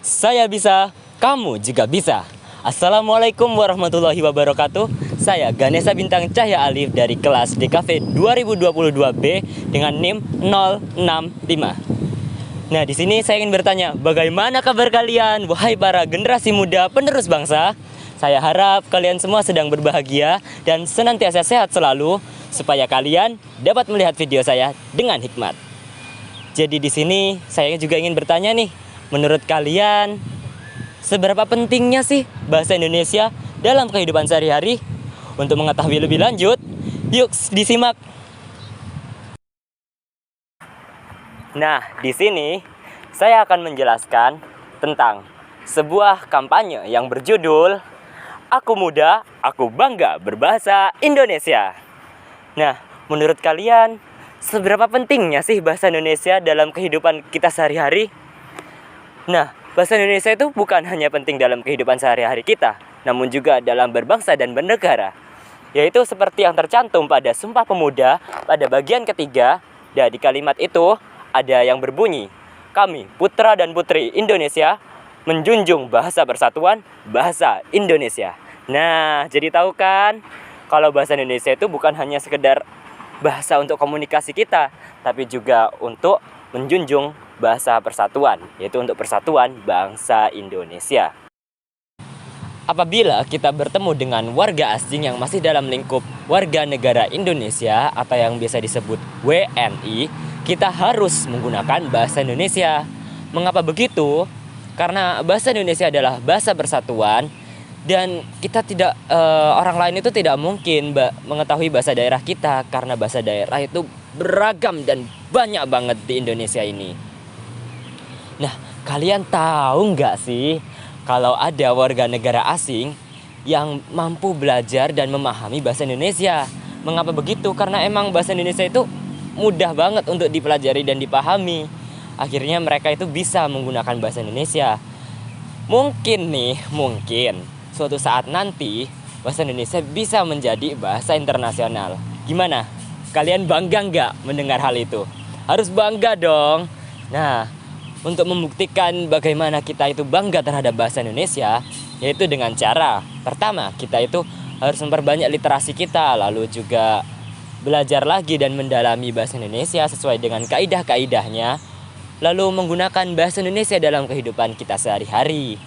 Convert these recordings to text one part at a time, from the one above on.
Saya bisa, kamu juga bisa. Assalamualaikum warahmatullahi wabarakatuh. Saya Ganesha Bintang Cahya Alif dari kelas DKV 2022B dengan NIM 065. Nah, di sini saya ingin bertanya, bagaimana kabar kalian, wahai para generasi muda penerus bangsa? Saya harap kalian semua sedang berbahagia dan senantiasa sehat selalu, supaya kalian dapat melihat video saya dengan hikmat. Jadi di sini saya juga ingin bertanya nih, menurut kalian seberapa pentingnya sih bahasa Indonesia dalam kehidupan sehari-hari? Untuk mengetahui lebih lanjut, yuk disimak. Nah, di sini saya akan menjelaskan tentang sebuah kampanye yang berjudul Aku Muda, Aku Bangga Berbahasa Indonesia. Nah, menurut kalian seberapa pentingnya sih bahasa Indonesia dalam kehidupan kita sehari-hari? Nah, bahasa Indonesia itu bukan hanya penting dalam kehidupan sehari-hari kita, namun juga dalam berbangsa dan bernegara. Yaitu seperti yang tercantum pada Sumpah Pemuda pada bagian ketiga, dan di kalimat itu ada yang berbunyi, kami putra dan putri Indonesia menjunjung bahasa persatuan, bahasa Indonesia. Nah, jadi tahu kan kalau bahasa Indonesia itu bukan hanya sekedar bahasa untuk komunikasi kita, tapi juga untuk menjunjung bahasa persatuan, yaitu untuk persatuan bangsa Indonesia. Apabila kita bertemu dengan warga asing yang masih dalam lingkup warga negara Indonesia atau yang biasa disebut WNI, kita harus menggunakan bahasa Indonesia. Mengapa begitu? Karena bahasa Indonesia adalah bahasa persatuan dan kita tidak orang lain itu tidak mungkin mengetahui bahasa daerah kita karena bahasa daerah itu beragam dan banyak banget di Indonesia ini. Nah, kalian tahu nggak sih kalau ada warga negara asing yang mampu belajar dan memahami bahasa Indonesia? Mengapa begitu? Karena emang bahasa Indonesia itu mudah banget untuk dipelajari dan dipahami. Akhirnya mereka itu bisa menggunakan bahasa Indonesia. Mungkin suatu saat nanti bahasa Indonesia bisa menjadi bahasa internasional. Gimana? Kalian bangga nggak mendengar hal itu? Harus bangga dong. Nah, untuk membuktikan bagaimana kita itu bangga terhadap bahasa Indonesia, yaitu dengan cara pertama, kita itu harus memperbanyak literasi kita, lalu juga belajar lagi dan mendalami bahasa Indonesia sesuai dengan kaidah-kaidahnya, lalu menggunakan bahasa Indonesia dalam kehidupan kita sehari-hari.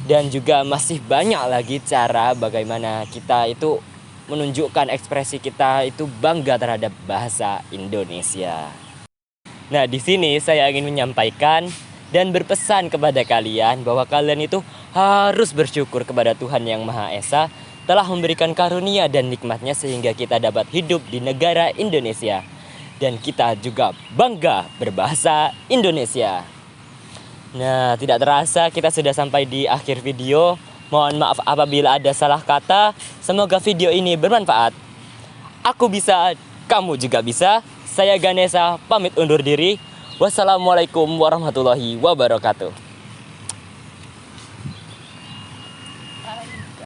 Dan juga masih banyak lagi cara bagaimana kita itu menunjukkan ekspresi kita itu bangga terhadap bahasa Indonesia. Nah, di sini saya ingin menyampaikan dan berpesan kepada kalian bahwa kalian itu harus bersyukur kepada Tuhan Yang Maha Esa telah memberikan karunia dan nikmatnya sehingga kita dapat hidup di negara Indonesia. Dan kita juga bangga berbahasa Indonesia. Nah, tidak terasa kita sudah sampai di akhir video. Mohon maaf apabila ada salah kata. Semoga video ini bermanfaat. Aku bisa, kamu juga bisa. Saya Ganesha, pamit undur diri. Wassalamualaikum warahmatullahi wabarakatuh.